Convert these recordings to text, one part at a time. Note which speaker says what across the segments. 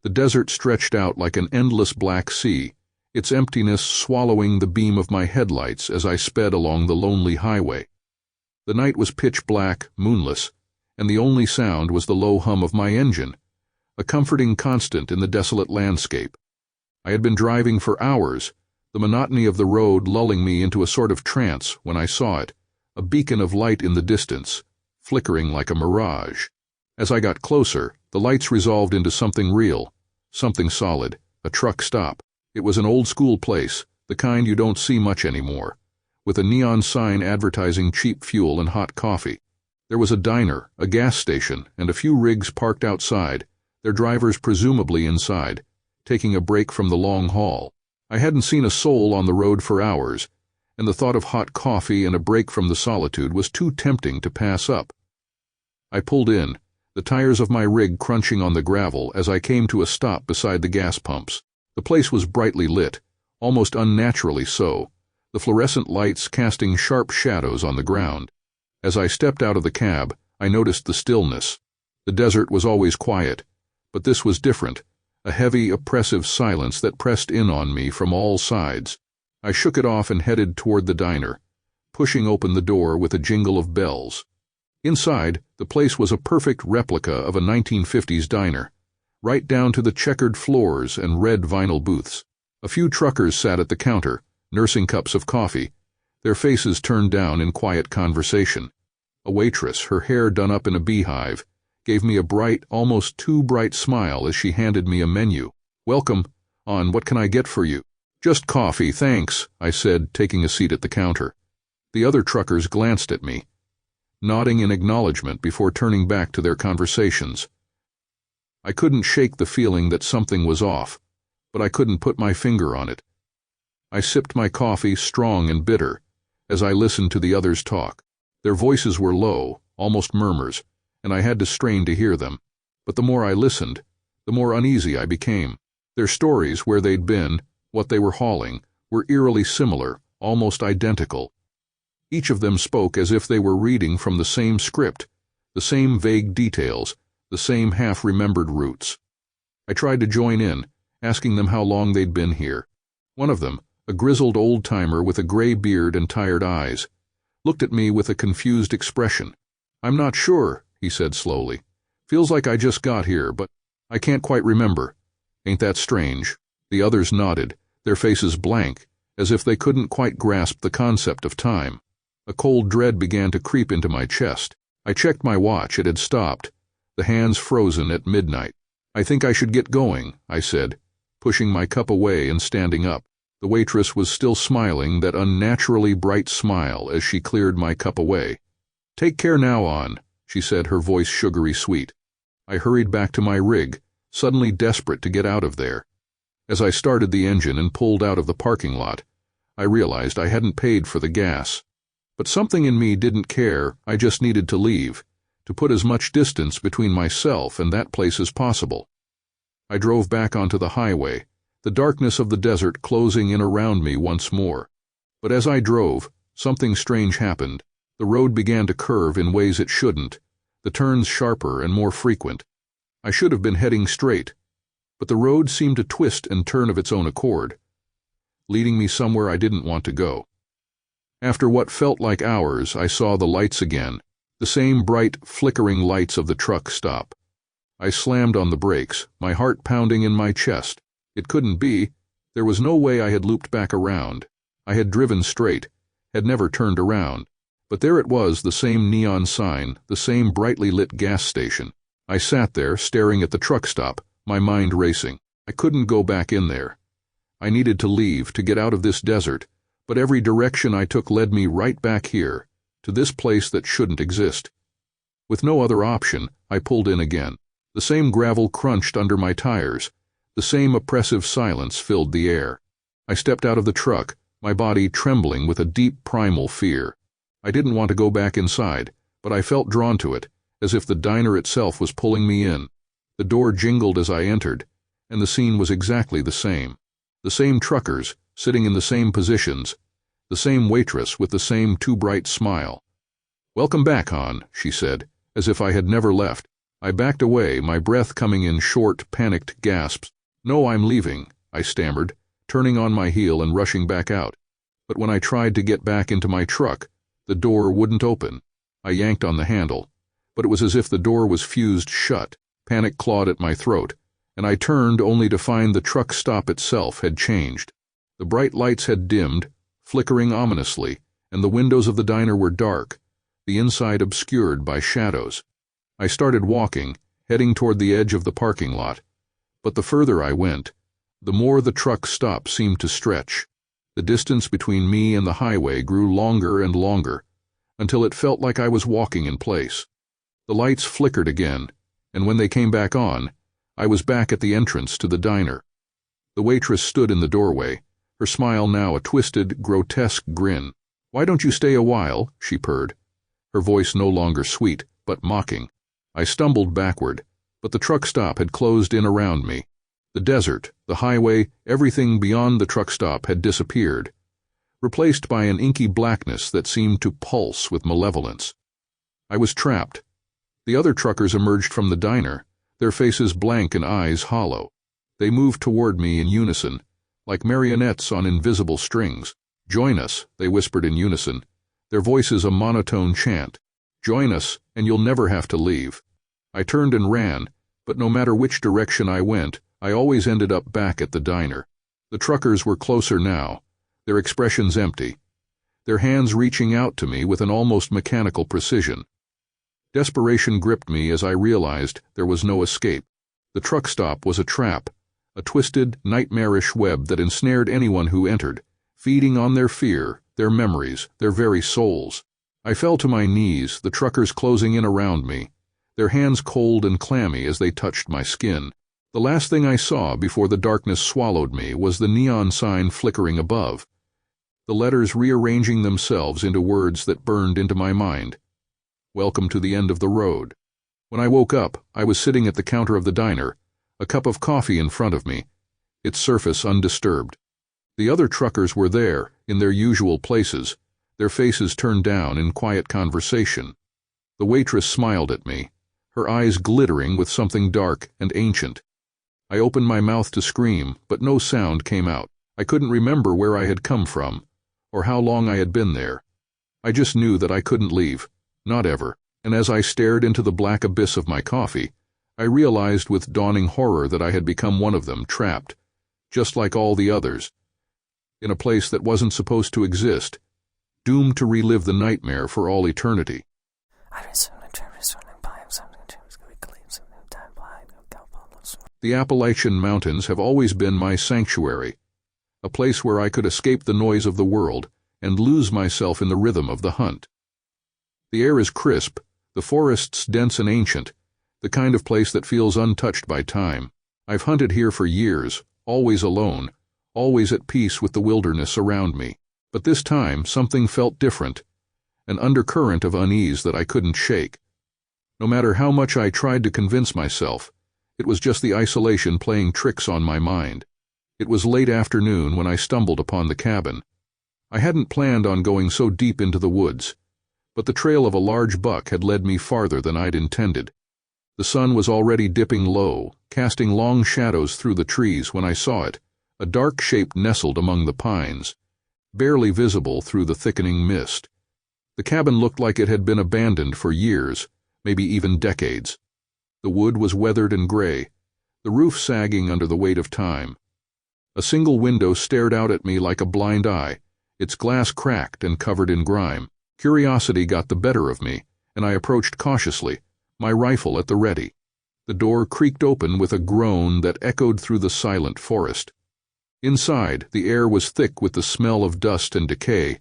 Speaker 1: The desert stretched out like an endless black sea, its emptiness swallowing the beam of my headlights as I sped along the lonely highway. The night was pitch black, moonless, and the only sound was the low hum of my engine, a comforting constant in the desolate landscape. I had been driving for hours, the monotony of the road lulling me into a sort of trance when I saw it, a beacon of light in the distance, flickering like a mirage. As I got closer, the lights resolved into something real, something solid, a truck stop. It was an old-school place, the kind you don't see much anymore, with a neon sign advertising cheap fuel and hot coffee. There was a diner, a gas station, and a few rigs parked outside, their drivers presumably inside, taking a break from the long haul. I hadn't seen a soul on the road for hours, and the thought of hot coffee and a break from the solitude was too tempting to pass up. I pulled in, the tires of my rig crunching on the gravel as I came to a stop beside the gas pumps. The place was brightly lit, almost unnaturally so, the fluorescent lights casting sharp shadows on the ground. As I stepped out of the cab, I noticed the stillness. The desert was always quiet, but this was different, a heavy, oppressive silence that pressed in on me from all sides. I shook it off and headed toward the diner, pushing open the door with a jingle of bells. Inside, the place was a perfect replica of a 1950s diner, right down to the checkered floors and red vinyl booths. A few truckers sat at the counter, nursing cups of coffee, their faces turned down in quiet conversation. A waitress, her hair done up in a beehive, gave me a bright, almost too bright smile as she handed me a menu. "Welcome. What can I get for you?" "Just coffee, thanks," I said, taking a seat at the counter. The other truckers glanced at me, nodding in acknowledgement before turning back to their conversations. I couldn't shake the feeling that something was off, but I couldn't put my finger on it. I sipped my coffee, strong and bitter, as I listened to the others talk. Their voices were low, almost murmurs, and I had to strain to hear them. But the more I listened, the more uneasy I became. Their stories, where they'd been, what they were hauling, were eerily similar, almost identical. Each of them spoke as if they were reading from the same script, the same vague details, the same half-remembered routes. I tried to join in, asking them how long they'd been here. One of them, a grizzled old-timer with a gray beard and tired eyes, looked at me with a confused expression. "I'm not sure," he said slowly. "Feels like I just got here, but I can't quite remember. Ain't that strange?" The others nodded, their faces blank, as if they couldn't quite grasp the concept of time. A cold dread began to creep into my chest. I checked my watch. It had stopped, the hands frozen at midnight. "I think I should get going," I said, pushing my cup away and standing up. The waitress was still smiling, that unnaturally bright smile, as she cleared my cup away. "Take care now, she said, her voice sugary sweet. I hurried back to my rig, suddenly desperate to get out of there. As I started the engine and pulled out of the parking lot, I realized I hadn't paid for the gas. But something in me didn't care. I just needed to leave, to put as much distance between myself and that place as possible. I drove back onto the highway, the darkness of the desert closing in around me once more. But as I drove, something strange happened. The road began to curve in ways it shouldn't, the turns sharper and more frequent. I should have been heading straight, but the road seemed to twist and turn of its own accord, leading me somewhere I didn't want to go. After what felt like hours, I saw the lights again, the same bright, flickering lights of the truck stop. I slammed on the brakes, my heart pounding in my chest. It couldn't be. There was no way I had looped back around. I had driven straight, had never turned around. But there it was, the same neon sign, the same brightly lit gas station. I sat there, staring at the truck stop, my mind racing. I couldn't go back in there. I needed to leave, to get out of this desert, but every direction I took led me right back here, to this place that shouldn't exist. With no other option, I pulled in again. The same gravel crunched under my tires. The same oppressive silence filled the air. I stepped out of the truck, my body trembling with a deep primal fear. I didn't want to go back inside, but I felt drawn to it, as if the diner itself was pulling me in. The door jingled as I entered, and the scene was exactly the same. The same truckers, sitting in the same positions, the same waitress with the same too bright smile. "Welcome back, Han," she said, as if I had never left. I backed away, my breath coming in short, panicked gasps. "No, I'm leaving," I stammered, turning on my heel and rushing back out. But when I tried to get back into my truck, the door wouldn't open. I yanked on the handle, but it was as if the door was fused shut. Panic clawed at my throat, and I turned only to find the truck stop itself had changed. The bright lights had dimmed, flickering ominously, and the windows of the diner were dark, the inside obscured by shadows. I started walking, heading toward the edge of the parking lot, but the further I went, the more the truck stop seemed to stretch. The distance between me and the highway grew longer and longer, until it felt like I was walking in place. The lights flickered again, and when they came back on, I was back at the entrance to the diner. The waitress stood in the doorway, her smile now a twisted, grotesque grin. "Why don't you stay a while?" she purred, her voice no longer sweet, but mocking. I stumbled backward, but the truck stop had closed in around me. The desert, the highway, everything beyond the truck stop had disappeared, replaced by an inky blackness that seemed to pulse with malevolence. I was trapped. The other truckers emerged from the diner, their faces blank and eyes hollow. They moved toward me in unison, like marionettes on invisible strings. "Join us," they whispered in unison, their voices a monotone chant. "Join us, and you'll never have to leave." I turned and ran, but no matter which direction I went, I always ended up back at the diner. The truckers were closer now, their expressions empty, their hands reaching out to me with an almost mechanical precision. Desperation gripped me as I realized there was no escape. The truck stop was a trap, a twisted, nightmarish web that ensnared anyone who entered, feeding on their fear, their memories, their very souls. I fell to my knees, the truckers closing in around me, their hands cold and clammy as they touched my skin. The last thing I saw before the darkness swallowed me was the neon sign flickering above, the letters rearranging themselves into words that burned into my mind. "Welcome to the end of the road." When I woke up, I was sitting at the counter of the diner, a cup of coffee in front of me, its surface undisturbed. The other truckers were there, in their usual places, their faces turned down in quiet conversation. The waitress smiled at me, her eyes glittering with something dark and ancient. I opened my mouth to scream, but no sound came out. I couldn't remember where I had come from, or how long I had been there. I just knew that I couldn't leave, not ever, and as I stared into the black abyss of my coffee, I realized with dawning horror that I had become one of them, trapped, just like all the others, in a place that wasn't supposed to exist, doomed to relive the nightmare for all eternity. The Appalachian Mountains have always been my sanctuary, a place where I could escape the noise of the world and lose myself in the rhythm of the hunt. The air is crisp, the forests dense and ancient, the kind of place that feels untouched by time. I've hunted here for years, always alone, always at peace with the wilderness around me. But this time something felt different, an undercurrent of unease that I couldn't shake. No matter how much I tried to convince myself, it was just the isolation playing tricks on my mind. It was late afternoon when I stumbled upon the cabin. I hadn't planned on going so deep into the woods, but the trail of a large buck had led me farther than I'd intended. The sun was already dipping low, casting long shadows through the trees when I saw it, a dark shape nestled among the pines, barely visible through the thickening mist. The cabin looked like it had been abandoned for years, maybe even decades. The wood was weathered and gray, the roof sagging under the weight of time. A single window stared out at me like a blind eye, its glass cracked and covered in grime. Curiosity got the better of me, and I approached cautiously, my rifle at the ready. The door creaked open with a groan that echoed through the silent forest. Inside, the air was thick with the smell of dust and decay,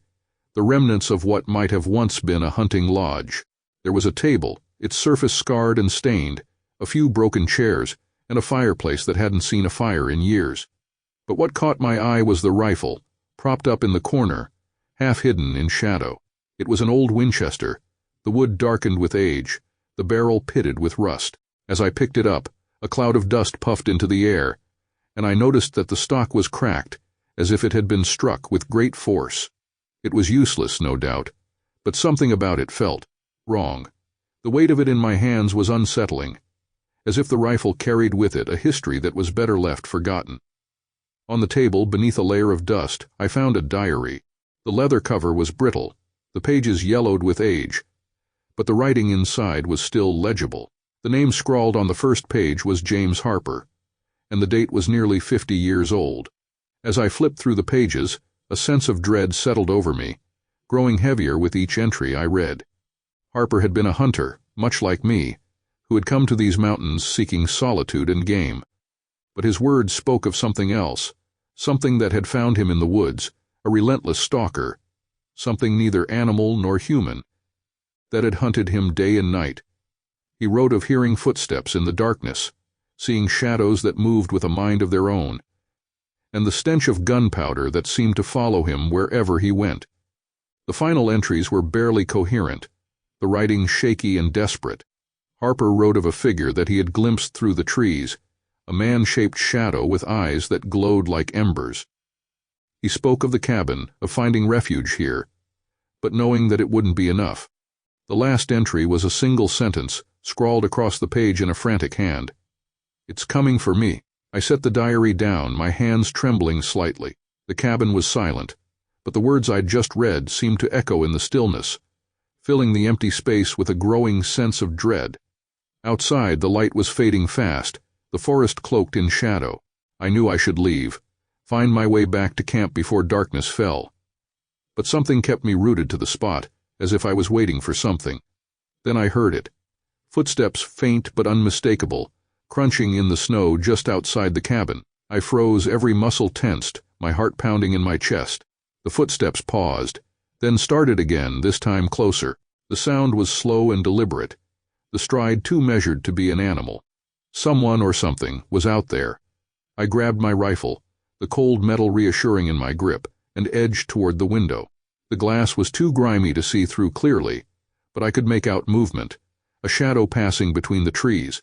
Speaker 1: the remnants of what might have once been a hunting lodge. There was a table, its surface scarred and stained, a few broken chairs, and a fireplace that hadn't seen a fire in years. But what caught my eye was the rifle, propped up in the corner, half hidden in shadow. It was an old Winchester, the wood darkened with age, the barrel pitted with rust. As I picked it up, a cloud of dust puffed into the air, and I noticed that the stock was cracked, as if it had been struck with great force. It was useless, no doubt, but something about it felt wrong. The weight of it in my hands was unsettling, as if the rifle carried with it a history that was better left forgotten. On the table, beneath a layer of dust, I found a diary. The leather cover was brittle, the pages yellowed with age, but the writing inside was still legible. The name scrawled on the first page was James Harper, and the date was nearly 50 years old. As I flipped through the pages, a sense of dread settled over me, growing heavier with each entry I read. Harper had been a hunter, much like me, who had come to these mountains seeking solitude and game. But his words spoke of something else, something that had found him in the woods, a relentless stalker, something neither animal nor human, that had hunted him day and night. He wrote of hearing footsteps in the darkness, seeing shadows that moved with a mind of their own, and the stench of gunpowder that seemed to follow him wherever he went. The final entries were barely coherent, the writing shaky and desperate. Harper wrote of a figure that he had glimpsed through the trees, a man-shaped shadow with eyes that glowed like embers. He spoke of the cabin, of finding refuge here, but knowing that it wouldn't be enough. The last entry was a single sentence, scrawled across the page in a frantic hand. "It's coming for me." I set the diary down, my hands trembling slightly. The cabin was silent, but the words I'd just read seemed to echo in the stillness, filling the empty space with a growing sense of dread. Outside, the light was fading fast, the forest cloaked in shadow. I knew I should leave, find my way back to camp before darkness fell. But something kept me rooted to the spot, as if I was waiting for something. Then I heard it. Footsteps faint but unmistakable, crunching in the snow just outside the cabin. I froze, every muscle tensed, my heart pounding in my chest. The footsteps paused, then started again, this time closer. The sound was slow and deliberate, the stride too measured to be an animal. Someone or something was out there. I grabbed my rifle, the cold metal reassuring in my grip, and edged toward the window. The glass was too grimy to see through clearly, but I could make out movement, a shadow passing between the trees.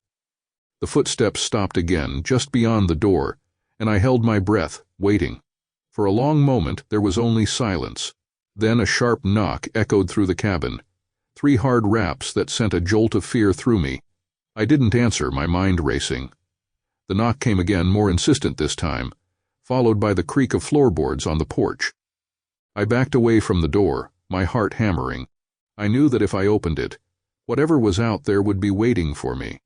Speaker 1: The footsteps stopped again, just beyond the door, and I held my breath, waiting. For a long moment there was only silence. Then a sharp knock echoed through the cabin, 3 hard raps that sent a jolt of fear through me. I didn't answer, my mind racing. The knock came again, more insistent this time, followed by the creak of floorboards on the porch. I backed away from the door, my heart hammering. I knew that if I opened it, whatever was out there would be waiting for me.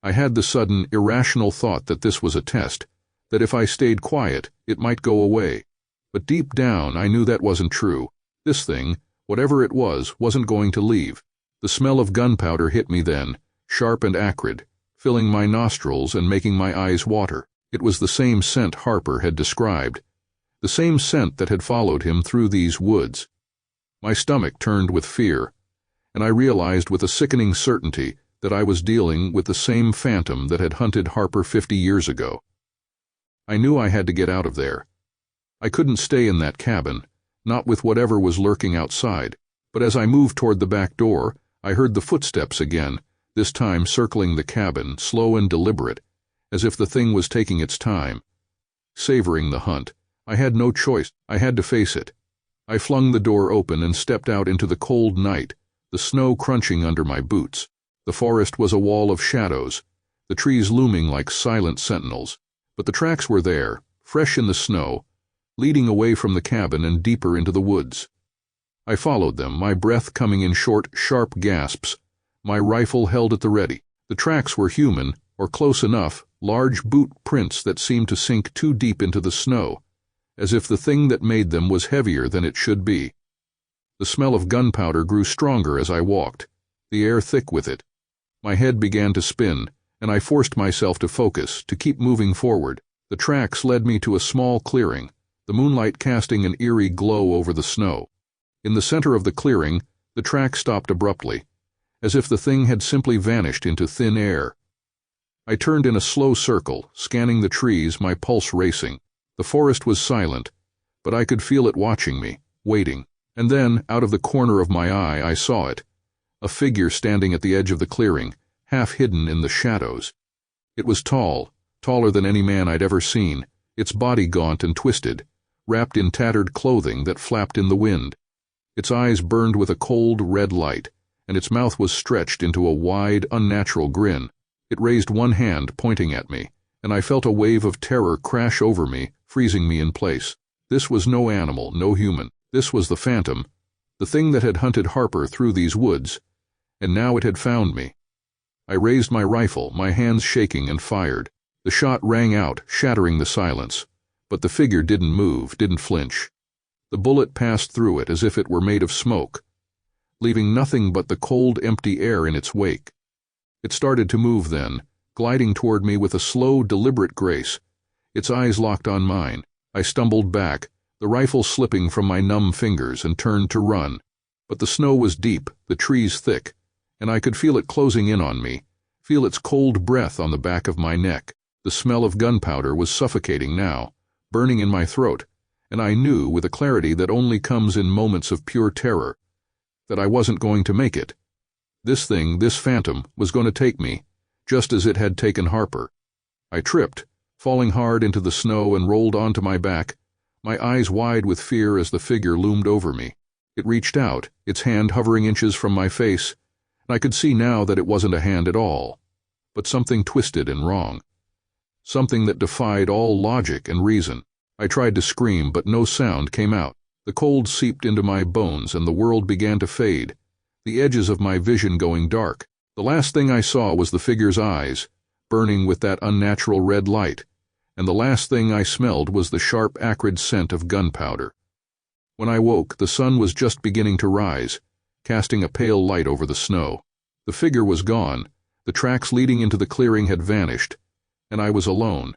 Speaker 1: I had the sudden, irrational thought that this was a test, that if I stayed quiet, it might go away. But deep down, I knew that wasn't true. This thing, whatever it was, wasn't going to leave. The smell of gunpowder hit me then, sharp and acrid, filling my nostrils and making my eyes water. It was the same scent Harper had described, the same scent that had followed him through these woods. My stomach turned with fear, and I realized with a sickening certainty that I was dealing with the same phantom that had hunted Harper 50 years ago. I knew I had to get out of there. I couldn't stay in that cabin, not with whatever was lurking outside, but as I moved toward the back door, I heard the footsteps again, this time circling the cabin, slow and deliberate, as if the thing was taking its time. Savoring the hunt, I had no choice. I had to face it. I flung the door open and stepped out into the cold night, the snow crunching under my boots. The forest was a wall of shadows, the trees looming like silent sentinels, but the tracks were there, fresh in the snow, leading away from the cabin and deeper into the woods. I followed them, my breath coming in short, sharp gasps, my rifle held at the ready. The tracks were human, or close enough, large boot prints that seemed to sink too deep into the snow, as if the thing that made them was heavier than it should be. The smell of gunpowder grew stronger as I walked, the air thick with it. My head began to spin, and I forced myself to focus, to keep moving forward. The tracks led me to a small clearing, the moonlight casting an eerie glow over the snow. In the center of the clearing, the track stopped abruptly, as if the thing had simply vanished into thin air. I turned in a slow circle, scanning the trees, my pulse racing. The forest was silent, but I could feel it watching me, waiting. And then, out of the corner of my eye, I saw it, a figure standing at the edge of the clearing, half hidden in the shadows. It was tall, taller than any man I'd ever seen, its body gaunt and twisted, wrapped in tattered clothing that flapped in the wind. Its eyes burned with a cold, red light, and its mouth was stretched into a wide, unnatural grin. It raised one hand, pointing at me, and I felt a wave of terror crash over me, freezing me in place. This was no animal, no human. This was the phantom, the thing that had hunted Harper through these woods, and now it had found me. I raised my rifle, my hands shaking, and fired. The shot rang out, shattering the silence, but the figure didn't move, didn't flinch. The bullet passed through it as if it were made of smoke, leaving nothing but the cold, empty air in its wake. It started to move then, gliding toward me with a slow, deliberate grace. Its eyes locked on mine. I stumbled back, the rifle slipping from my numb fingers, and turned to run. But the snow was deep, the trees thick, and I could feel it closing in on me, feel its cold breath on the back of my neck. The smell of gunpowder was suffocating now, burning in my throat, and I knew, with a clarity that only comes in moments of pure terror, that I wasn't going to make it. This thing, this phantom, was going to take me, just as it had taken Harper. I tripped, falling hard into the snow, and rolled onto my back, my eyes wide with fear as the figure loomed over me. It reached out, its hand hovering inches from my face, and I could see now that it wasn't a hand at all, but something twisted and wrong. Something that defied all logic and reason. I tried to scream, but no sound came out. The cold seeped into my bones, and the world began to fade, the edges of my vision going dark. The last thing I saw was the figure's eyes, burning with that unnatural red light, and the last thing I smelled was the sharp, acrid scent of gunpowder. When I woke, the sun was just beginning to rise, casting a pale light over the snow. The figure was gone, the tracks leading into the clearing had vanished, and I was alone.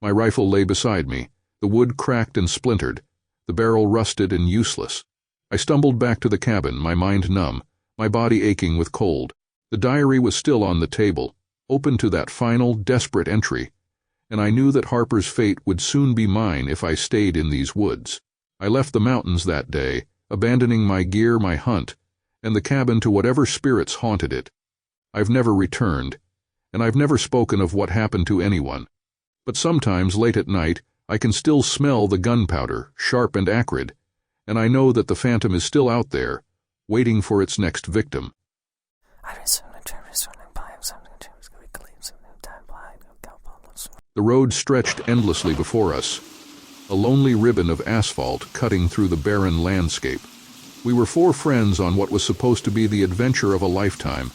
Speaker 1: My rifle lay beside me, the wood cracked and splintered, the barrel rusted and useless. I stumbled back to the cabin, my mind numb, my body aching with cold. The diary was still on the table, open to that final, desperate entry, and I knew that Harper's fate would soon be mine if I stayed in these woods. I left the mountains that day, abandoning my gear, my hunt, and the cabin to whatever spirits haunted it. I've never returned, and I've never spoken of what happened to anyone. But sometimes, late at night, I can still smell the gunpowder, sharp and acrid, and I know that the phantom is still out there, waiting for its next victim. The road stretched endlessly before us, a lonely ribbon of asphalt cutting through the barren landscape. We were four friends on what was supposed to be the adventure of a lifetime,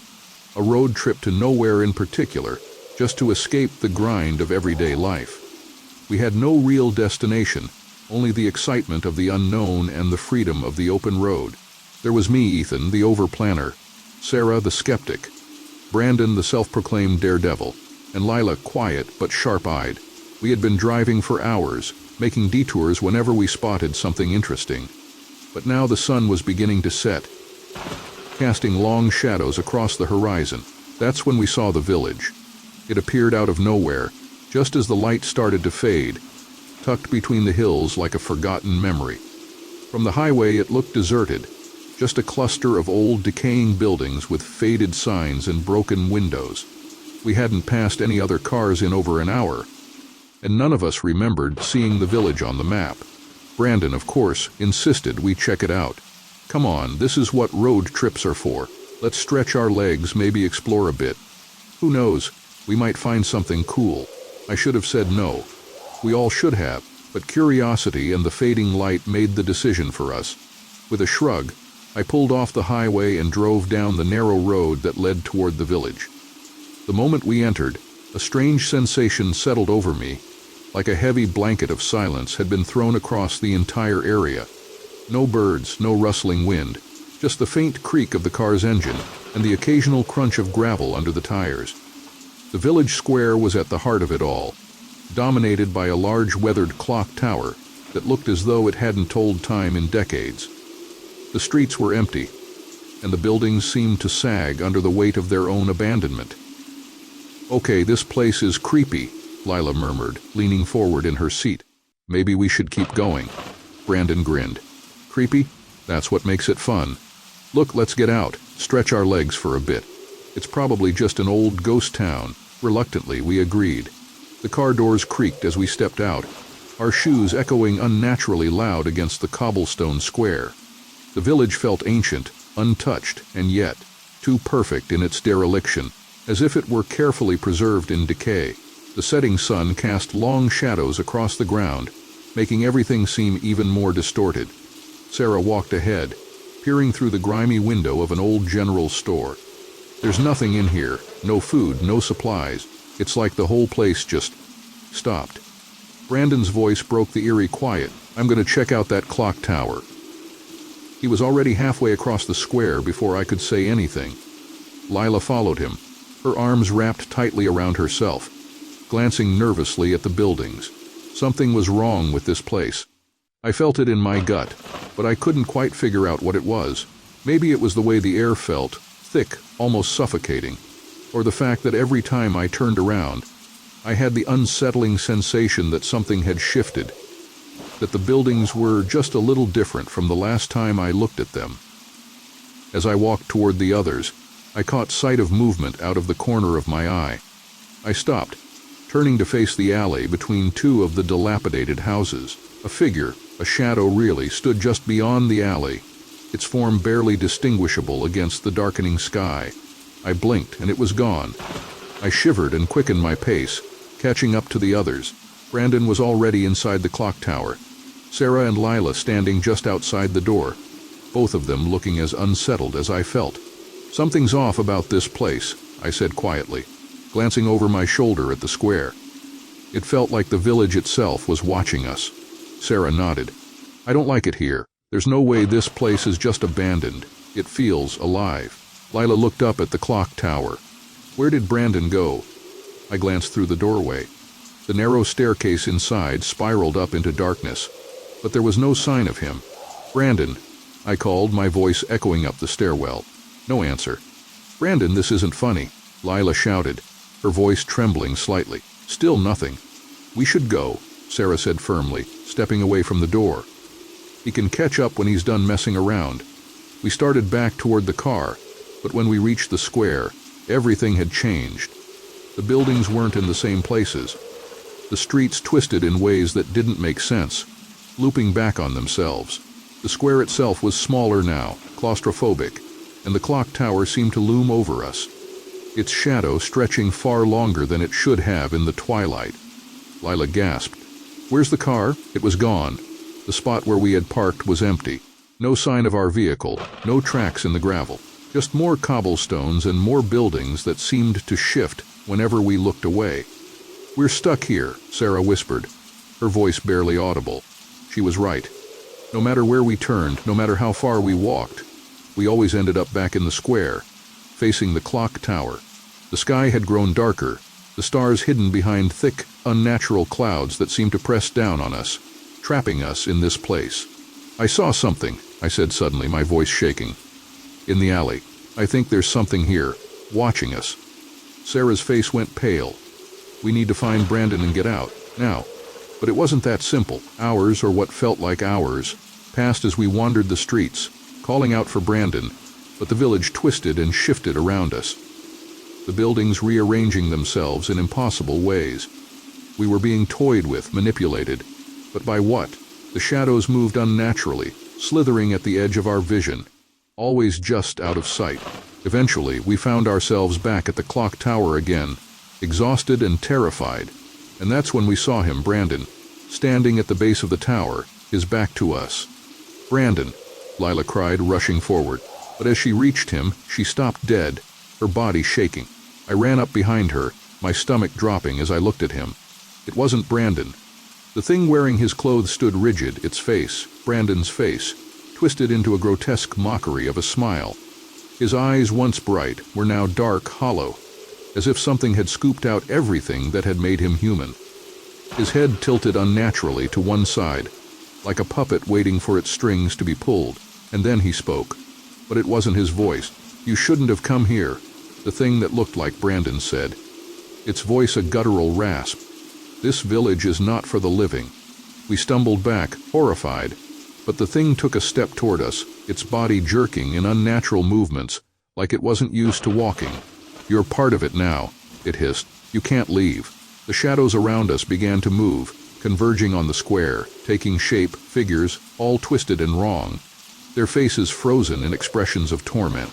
Speaker 1: a road trip to nowhere in particular, just to escape the grind of everyday life. We had no real destination, only the excitement of the unknown and the freedom of the open road. There was me, Ethan, the over-planner, Sarah, the skeptic, Brandon, the self-proclaimed daredevil, and Lila, quiet but sharp-eyed. We had been driving for hours, making detours whenever we spotted something interesting. But now the sun was beginning to set, casting long shadows across the horizon. That's when we saw the village. It appeared out of nowhere, just as the light started to fade, tucked between the hills like a forgotten memory. From the highway it looked deserted, just a cluster of old, decaying buildings with faded signs and broken windows. We hadn't passed any other cars in over an hour, and none of us remembered seeing the village on the map. Brandon, of course, insisted we check it out. Come on, this is what road trips are for. Let's stretch our legs, maybe explore a bit. Who knows, we might find something cool. I should have said no. We all should have, but curiosity and the fading light made the decision for us. With a shrug, I pulled off the highway and drove down the narrow road that led toward the village. The moment we entered, a strange sensation settled over me, like a heavy blanket of silence had been thrown across the entire area. No birds, no rustling wind, just the faint creak of the car's engine and the occasional crunch of gravel under the tires. The village square was at the heart of it all, dominated by a large weathered clock tower that looked as though it hadn't told time in decades. The streets were empty, and the buildings seemed to sag under the weight of their own abandonment. "Okay, this place is creepy," Lila murmured, leaning forward in her seat. "Maybe we should keep going." Brandon grinned. "Creepy? That's what makes it fun. Look, let's get out, stretch our legs for a bit. It's probably just an old ghost town." Reluctantly, we agreed. The car doors creaked as we stepped out, our shoes echoing unnaturally loud against the cobblestone square. The village felt ancient, untouched, and yet too perfect in its dereliction, as if it were carefully preserved in decay. The setting sun cast long shadows across the ground, making everything seem even more distorted. Sarah walked ahead, peering through the grimy window of an old general store. "There's nothing in here, no food, no supplies. It's like the whole place just stopped." Brandon's voice broke the eerie quiet. "I'm going to check out that clock tower." He was already halfway across the square before I could say anything. Lila followed him, her arms wrapped tightly around herself, glancing nervously at the buildings. Something was wrong with this place. I felt it in my gut, but I couldn't quite figure out what it was. Maybe it was the way the air felt, thick, almost suffocating, or the fact that every time I turned around, I had the unsettling sensation that something had shifted, that the buildings were just a little different from the last time I looked at them. As I walked toward the others, I caught sight of movement out of the corner of my eye. I stopped, turning to face the alley between two of the dilapidated houses. A figure, a shadow really, stood just beyond the alley, its form barely distinguishable against the darkening sky. I blinked, and it was gone. I shivered and quickened my pace, catching up to the others. Brandon was already inside the clock tower, Sarah and Lila standing just outside the door, both of them looking as unsettled as I felt. "Something's off about this place," I said quietly, glancing over my shoulder at the square. It felt like the village itself was watching us. Sarah nodded. "I don't like it here. There's no way this place is just abandoned. It feels alive." Lila looked up at the clock tower. "Where did Brandon go?" I glanced through the doorway. The narrow staircase inside spiraled up into darkness, but there was no sign of him. "Brandon," I called, my voice echoing up the stairwell. No answer. "Brandon, this isn't funny," Lila shouted, her voice trembling slightly. Still nothing. "We should go," Sarah said firmly, stepping away from the door. "He can catch up when he's done messing around." We started back toward the car, but when we reached the square, everything had changed. The buildings weren't in the same places. The streets twisted in ways that didn't make sense, looping back on themselves. The square itself was smaller now, claustrophobic, and the clock tower seemed to loom over us, its shadow stretching far longer than it should have in the twilight. Lila gasped. "Where's the car?" It was gone. The spot where we had parked was empty. No sign of our vehicle, no tracks in the gravel. Just more cobblestones and more buildings that seemed to shift whenever we looked away. "We're stuck here," Sarah whispered, her voice barely audible. She was right. No matter where we turned, no matter how far we walked, we always ended up back in the square, facing the clock tower. The sky had grown darker, the stars hidden behind thick, unnatural clouds that seemed to press down on us, trapping us in this place. "I saw something," I said suddenly, my voice shaking. "In the alley. I think there's something here, watching us." Sarah's face went pale. "We need to find Brandon and get out, now." But it wasn't that simple. Hours, or what felt like hours, passed as we wandered the streets, calling out for Brandon, but the village twisted and shifted around us, the buildings rearranging themselves in impossible ways. We were being toyed with, manipulated, but by what? The shadows moved unnaturally, slithering at the edge of our vision, always just out of sight. Eventually, we found ourselves back at the clock tower again, exhausted and terrified, and that's when we saw him, Brandon, standing at the base of the tower, his back to us. "Brandon," Lila cried, rushing forward, but as she reached him, she stopped dead, her body shaking. I ran up behind her, my stomach dropping as I looked at him. It wasn't Brandon. The thing wearing his clothes stood rigid, its face, Brandon's face, twisted into a grotesque mockery of a smile. His eyes, once bright, were now dark, hollow, as if something had scooped out everything that had made him human. His head tilted unnaturally to one side, like a puppet waiting for its strings to be pulled, and then he spoke. But it wasn't his voice. "You shouldn't have come here," the thing that looked like Brandon said, its voice a guttural rasp. "This village is not for the living." We stumbled back, horrified, but the thing took a step toward us, its body jerking in unnatural movements, like it wasn't used to walking. "You're part of it now," it hissed. "You can't leave." The shadows around us began to move, converging on the square, taking shape, figures, all twisted and wrong, their faces frozen in expressions of torment.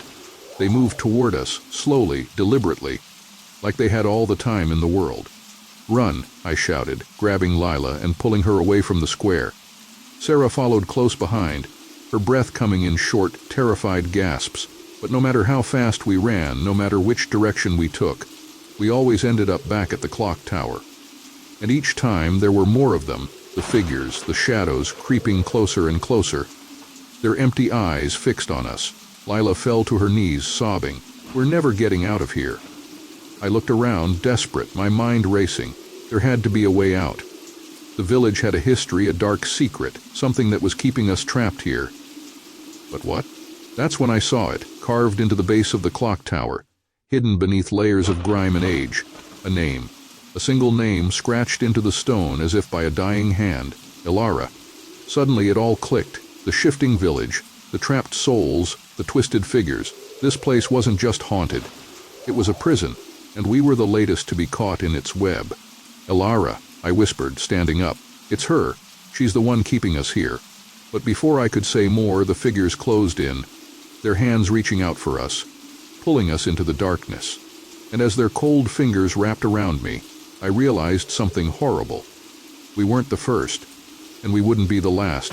Speaker 1: They moved toward us, slowly, deliberately, like they had all the time in the world. "Run," I shouted, grabbing Lila and pulling her away from the square. Sarah followed close behind, her breath coming in short, terrified gasps. But no matter how fast we ran, no matter which direction we took, we always ended up back at the clock tower. And each time there were more of them, the figures, the shadows, creeping closer and closer. Their empty eyes fixed on us. Lila fell to her knees, sobbing. "We're never getting out of here." I looked around, desperate, my mind racing. There had to be a way out. The village had a history, a dark secret, something that was keeping us trapped here. But what? That's when I saw it, carved into the base of the clock tower, hidden beneath layers of grime and age. A name. A single name scratched into the stone as if by a dying hand. Ilara. Suddenly it all clicked. The shifting village, the trapped souls, the twisted figures. This place wasn't just haunted. It was a prison, and we were the latest to be caught in its web. "Ilara," I whispered, standing up. "It's her. She's the one keeping us here." But before I could say more, the figures closed in, their hands reaching out for us, pulling us into the darkness. And as their cold fingers wrapped around me, I realized something horrible. We weren't the first, and we wouldn't be the last.